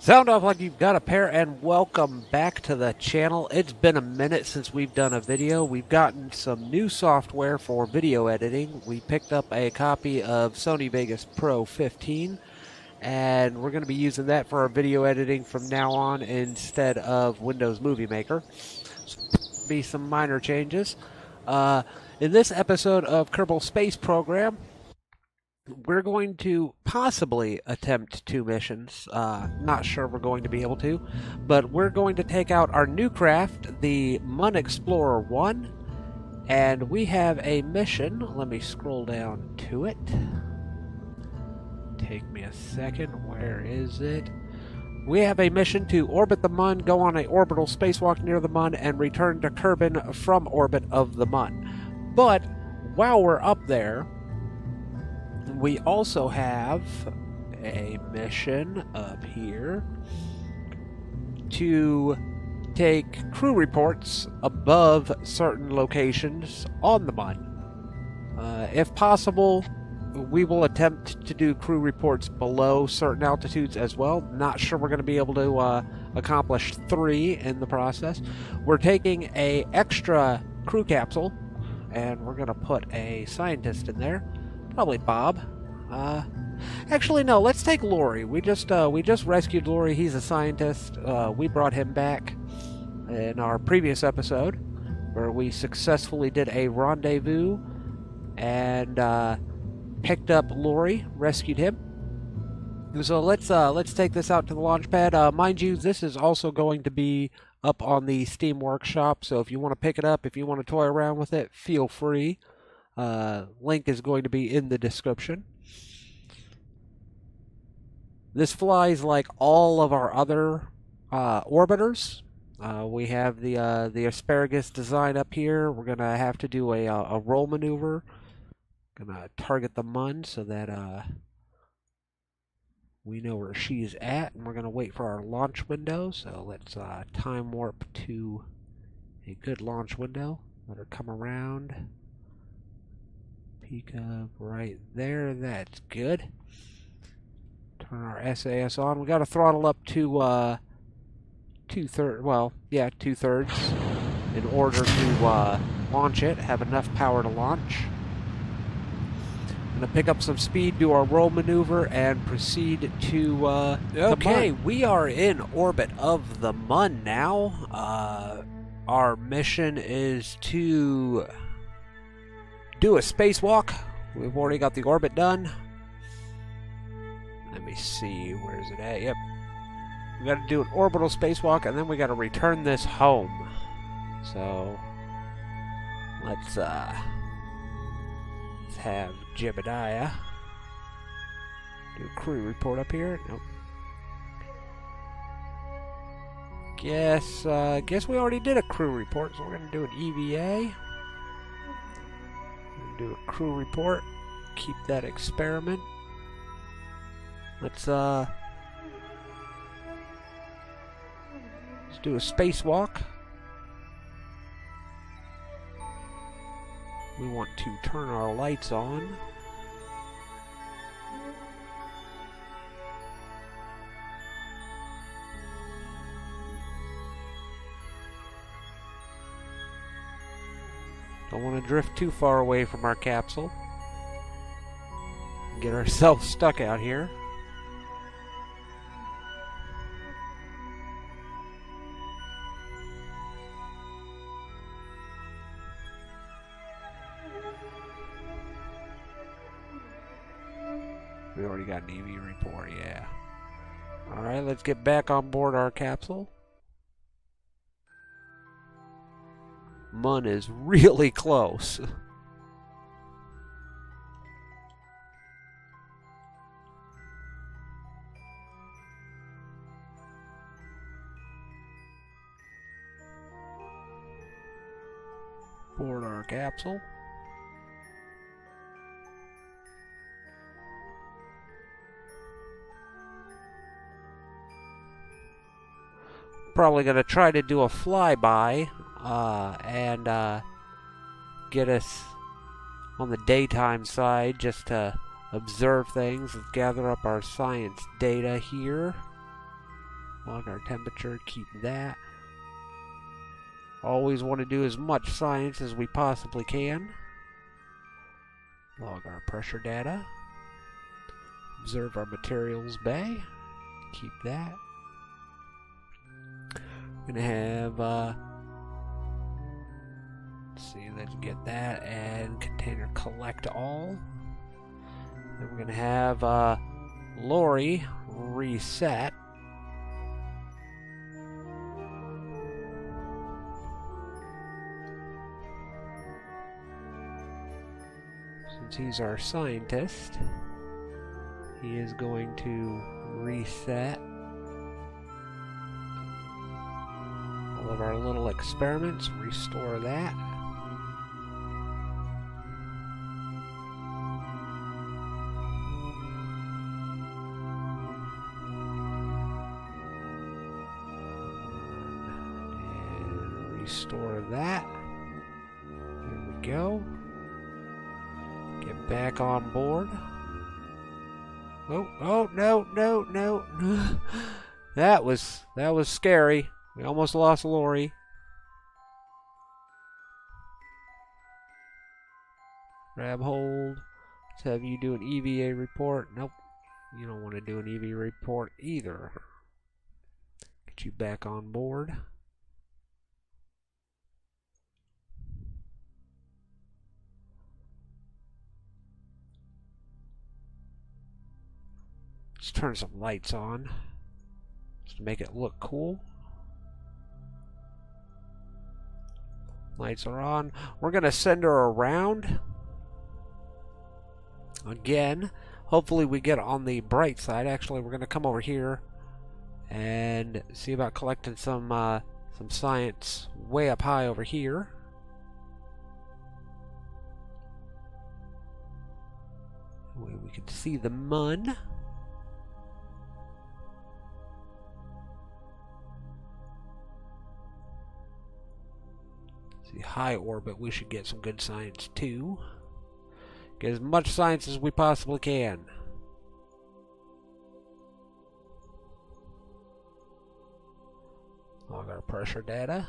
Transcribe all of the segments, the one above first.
Sound off like you've got a pair, and welcome back to the channel. It's been a minute since we've done a video. We've gotten some new software for video editing. We picked up a copy of Sony Vegas Pro 15, and we're going to be using that for our video editing from now on instead of Windows Movie Maker. So, be some minor changes. In this episode of Kerbal Space Program, we're going to possibly attempt 2 missions. Not sure we're going to be able to, but we're going to take out our new craft, the Mun Explorer 1, and we have a mission. Let me scroll down to it. Take me a second. Where is it? We have a mission to orbit the Mun, go on an orbital spacewalk near the Mun, and return to Kerbal from orbit of the Mun. But while we're up there, we also have a mission up here to take crew reports above certain locations on the Mun. If possible, we will attempt to do crew reports below certain altitudes as well. Not sure we're going to be able to accomplish 3 in the process. We're taking an extra crew capsule, and we're going to put a scientist in there. Probably Bob. Actually, no. Let's take Lori. We just rescued Lori. He's a scientist. We brought him back in our previous episode, where we successfully did a rendezvous and picked up Lori, rescued him. So let's take this out to the launch pad. Mind you, this is also going to be up on the Steam Workshop. So if you want to pick it up, if you want to toy around with it, feel free. Link is going to be in the description. This flies like all of our other orbiters. We have the asparagus design up here. We're gonna have to do a roll maneuver. Gonna target the Mun so that we know where she's at, and we're gonna wait for our launch window. So let's time warp to a good launch window. Let her come around. Peek up right there. That's good. Turn our SAS on. We got to throttle up to 2/3. Well, yeah, 2/3 in order to launch it. Have enough power to launch. Gonna pick up some speed, do our roll maneuver, and proceed to okay, we are in orbit of the Mun now. Our mission is to do a spacewalk. We've already got the orbit done. Let me see, where's it at? Yep. We got to do an orbital spacewalk, and then we got to return this home. So let's have Jebediah do a crew report up here. Nope. Guess we already did a crew report, so we're gonna do an EVA. Do a crew report. Keep that experiment. Let's do a spacewalk. We want to turn our lights on. Don't want to drift too far away from our capsule. Get ourselves stuck out here. We already got an EV report, yeah. Alright, let's get back on board our capsule. Mun is really close. Board our capsule. Probably going to try to do a flyby and get us on the daytime side just to observe things. Let's gather up our science data here. Log our temperature, keep that. Always want to do as much science as we possibly can. Log our pressure data. Observe our materials bay. Keep that. We're gonna have let's see, let's get that and container collect all. Then we're gonna have Lori reset. Since he's our scientist, he is going to reset all of our little experiments, restore that. And restore that. Here we go. Get back on board. Oh, no. That was scary. We almost lost Lori. Grab hold. Let's have you do an EVA report. Nope. You don't want to do an EVA report either. Get you back on board. Let's turn some lights on just to make it look cool. Lights are on. We're going to send her around. Again, hopefully we get on the bright side. Actually, we're going to come over here and see about collecting some science way up high over here. That way we can see the mun. See, high orbit, we should get some good science too. Get as much science as we possibly can. Log our pressure data.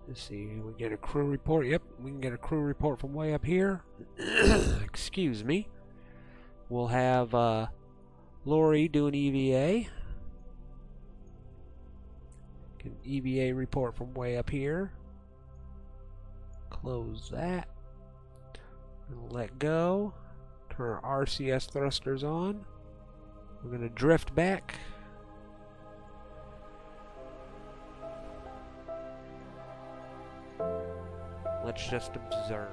Let's see, we get a crew report. Yep, we can get a crew report from way up here. Excuse me. We'll have Lori do an EVA. Get an EVA report from way up here. Close that. Let go. Turn our RCS thrusters on. We're going to drift back. Let's just observe.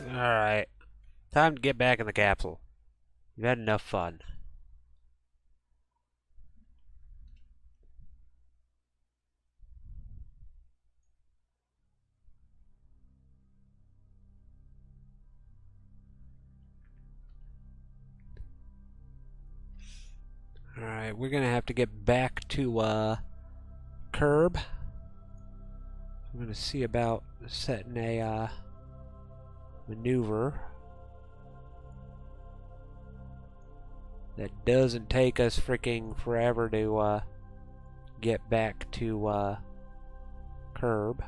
Alright. Time to get back in the capsule. We've had enough fun. Alright. Alright, we're gonna have to get back to Kerb. I'm gonna see about setting a maneuver that doesn't take us freaking forever to get back to Kerb.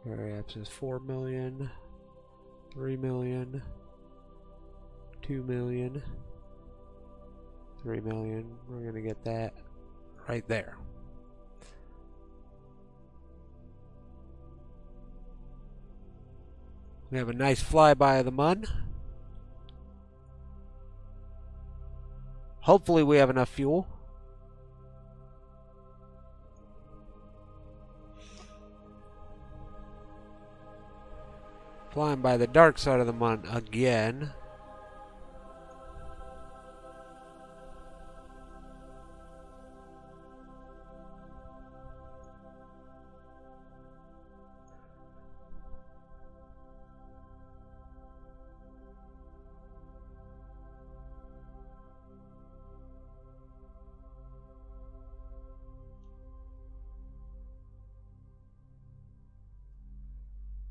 Perhaps is 4 million, 3 million, 2 million, 3 million. We're gonna get that right there. We have a nice flyby of the Mun. Hopefully we have enough fuel. Flying by the dark side of the Mun again.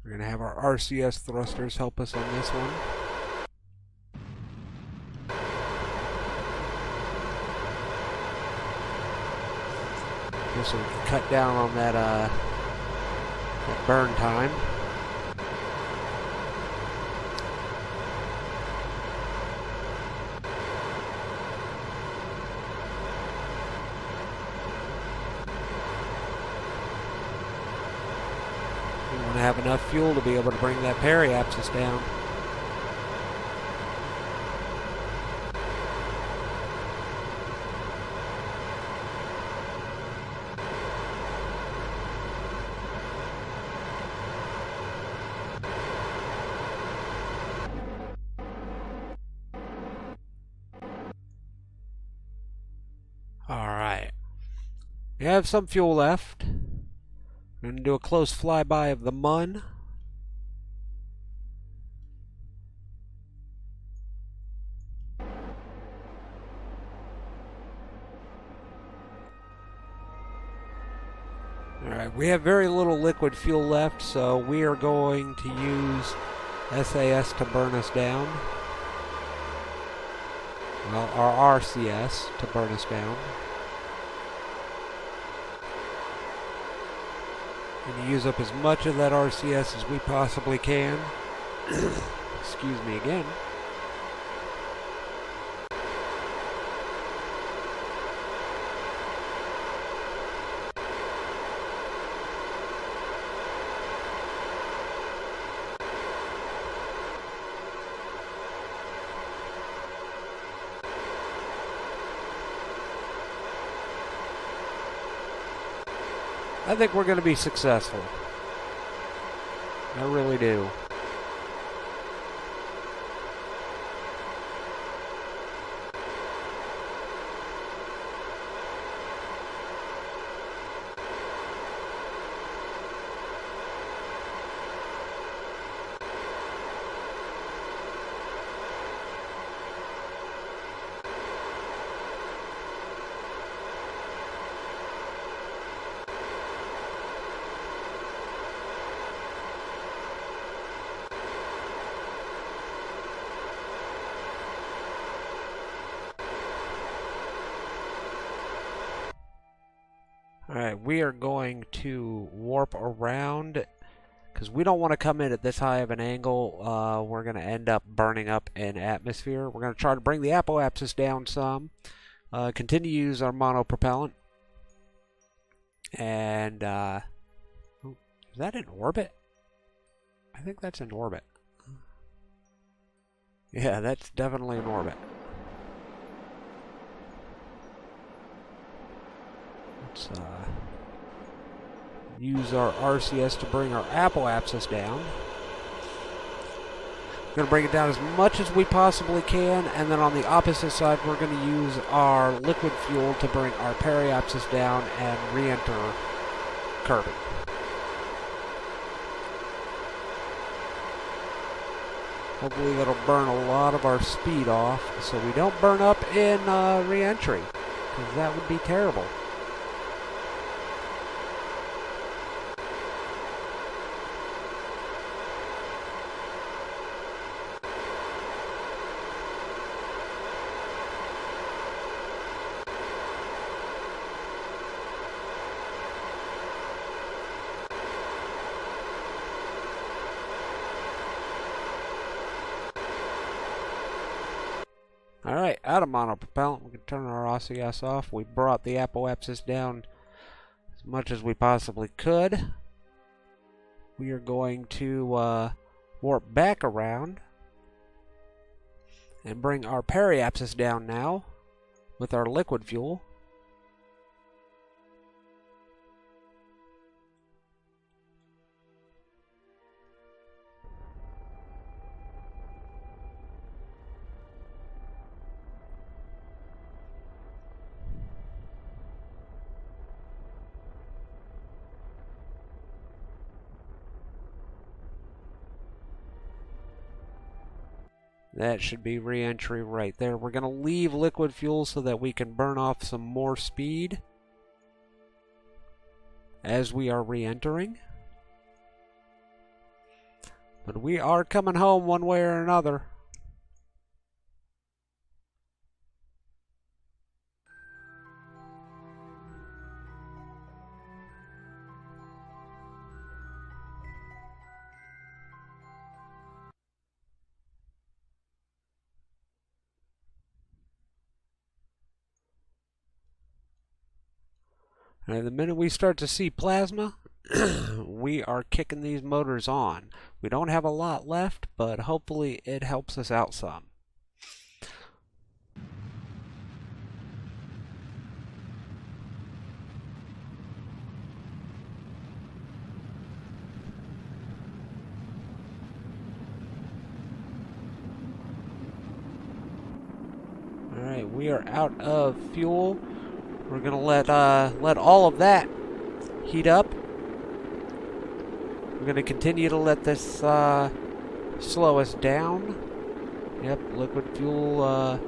We're going to have our RCS thrusters help us on this one. Just so we can cut down on that burn time. Have enough fuel to be able to bring that periapsis down. All right. We have some fuel left. We're going to do a close flyby of the Mun. Alright, we have very little liquid fuel left, so we are going to use SAS to burn us down. Well, our RCS to burn us down. And use up as much of that RCS as we possibly can. Excuse me again. I think we're going to be successful. I really do. Alright, we are going to warp around because we don't want to come in at this high of an angle. We're going to end up burning up an atmosphere. We're going to try to bring the apoapsis down some. Continue to use our monopropellant. And, is that in orbit? I think that's in orbit. Yeah, that's definitely in orbit. Let's use our RCS to bring our apoapsis down. We're going to bring it down as much as we possibly can, and then on the opposite side we're going to use our liquid fuel to bring our periapsis down and re-enter Kerbal. Hopefully that'll burn a lot of our speed off so we don't burn up in re-entry, because that would be terrible. Alright, out of monopropellant, we can turn our RCS off. We brought the apoapsis down as much as we possibly could. We are going to warp back around and bring our periapsis down now with our liquid fuel. That should be re-entry right there. We're going to leave liquid fuel so that we can burn off some more speed as we are re-entering. But we are coming home one way or another. And the minute we start to see plasma, we are kicking these motors on. We don't have a lot left, but hopefully it helps us out some. Alright, we are out of fuel. We're going to let all of that heat up. We're going to continue to let this slow us down. Yep, liquid fuel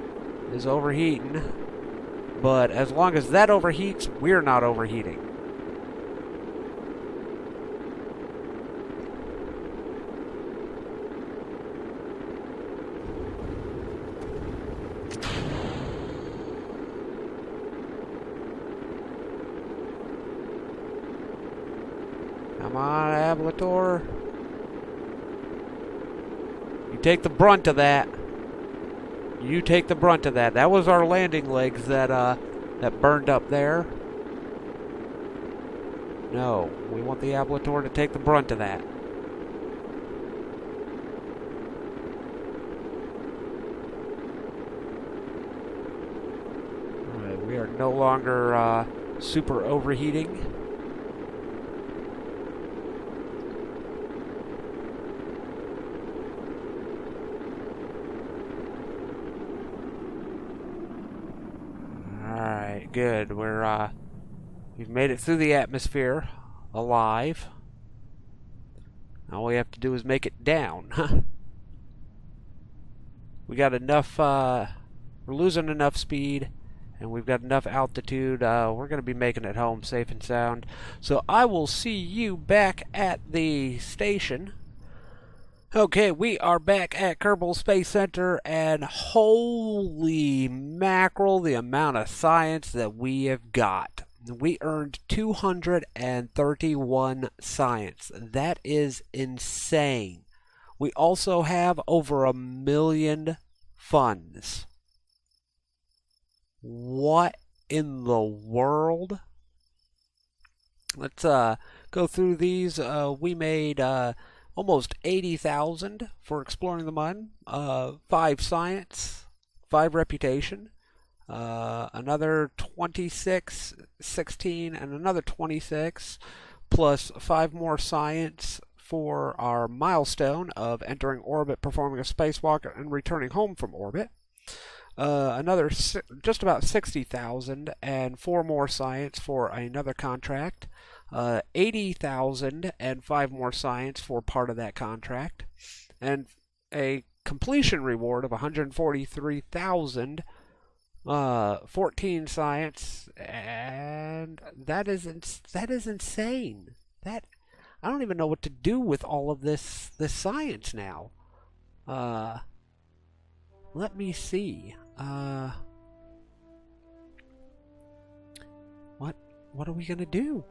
is overheating. But as long as that overheats, we're not overheating. Come on, Ablator. You take the brunt of that. You take the brunt of that. That was our landing legs that burned up there. No, we want the Ablator to take the brunt of that. Alright, we are no longer super overheating. Good. We've made it through the atmosphere alive. All we have to do is make it down. We got enough. We're losing enough speed, and we've got enough altitude. We're going to be making it home safe and sound. So I will see you back at the station. Okay, we are back at Kerbal Space Center, and holy mackerel, the amount of science that we have got. We earned 231 science. That is insane. We also have over 1 million funds. What in the world? Let's go through these. We made almost 80,000 for exploring the mine. 5 science, 5 reputation, another 26, 16, and another 26, plus 5 more science for our milestone of entering orbit, performing a spacewalk, and returning home from orbit. Another just about 60,000 and 4 more science for another contract. 80,000 and 5 more science for part of that contract, and a completion reward of 143,000, 14 science, and that is insane. That I don't even know what to do with all of this science now. Let me see. What are we gonna do?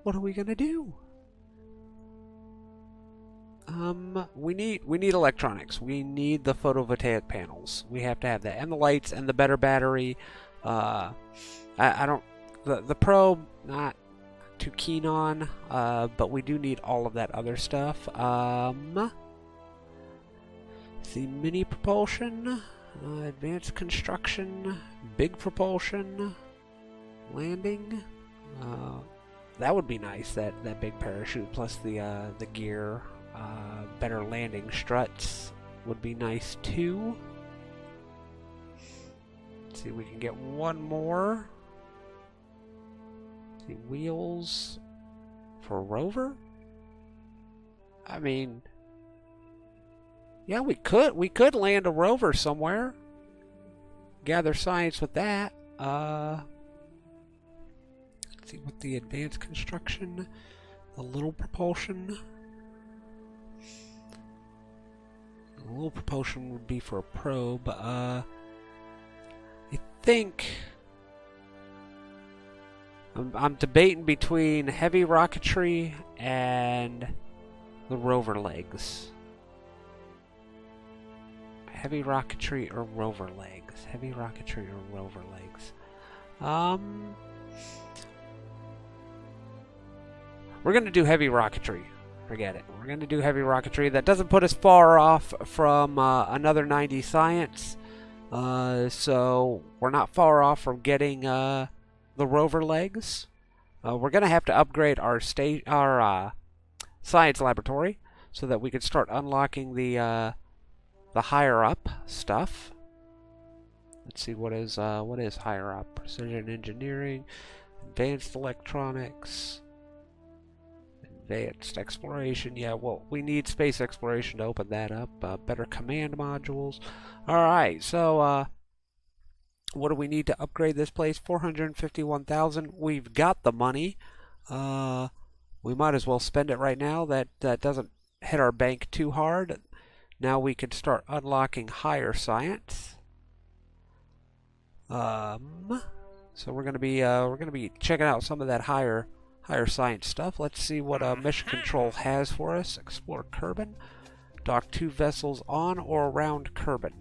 What are we gonna do? We need electronics. We need the photovoltaic panels. We have to have that, and the lights, and the better battery. I don't. The probe, not too keen on, but we do need all of that other stuff. The mini propulsion, advanced construction, big propulsion. Landing, that would be nice. That big parachute plus the gear, better landing struts would be nice too. Let's see, we can get one more. Let's see, wheels for a rover. I mean, yeah, we could land a rover somewhere. Gather science with that. Let's see what the advanced construction, the little propulsion. The little propulsion would be for a probe. I think I'm debating between heavy rocketry and the rover legs. Heavy rocketry or rover legs. Heavy rocketry or rover legs. We're going to do heavy rocketry. Forget it. We're going to do heavy rocketry. That doesn't put us far off from another 90 science. So we're not far off from getting the rover legs. We're going to have to upgrade our science laboratory so that we can start unlocking the higher up stuff. Let's see, what is higher up? Precision engineering, advanced electronics. Advanced exploration, yeah, well, we need space exploration to open that up. Better command modules. Alright, so, what do we need to upgrade this place? 451,000. We've got the money. We might as well spend it right now. That doesn't hit our bank too hard. Now we can start unlocking higher science. So we're gonna be checking out some of that higher science stuff. Let's see what Mission Control has for us. Explore Kerbal. Dock 2 vessels on or around Kerbal.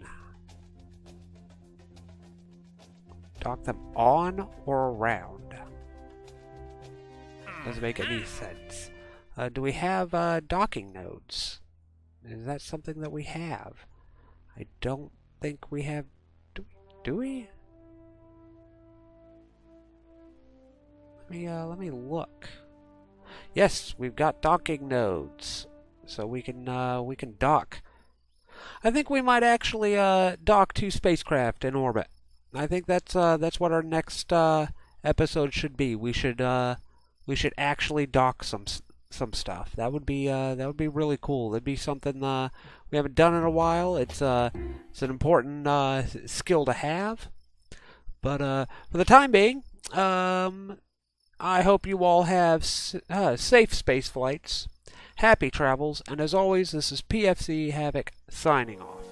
Dock them on or around. Doesn't make any sense. Do we have docking nodes? Is that something that we have? I don't think we have. Do we? Let me look. Yes, we've got docking nodes, so we can dock. I think we might actually dock 2 spacecraft in orbit. I think that's what our next episode should be. We should actually dock some stuff. That would be really cool. That'd be something we haven't done in a while. It's an important skill to have. But for the time being, I hope you all have safe space flights, happy travels, and as always, this is PFC Havok signing off.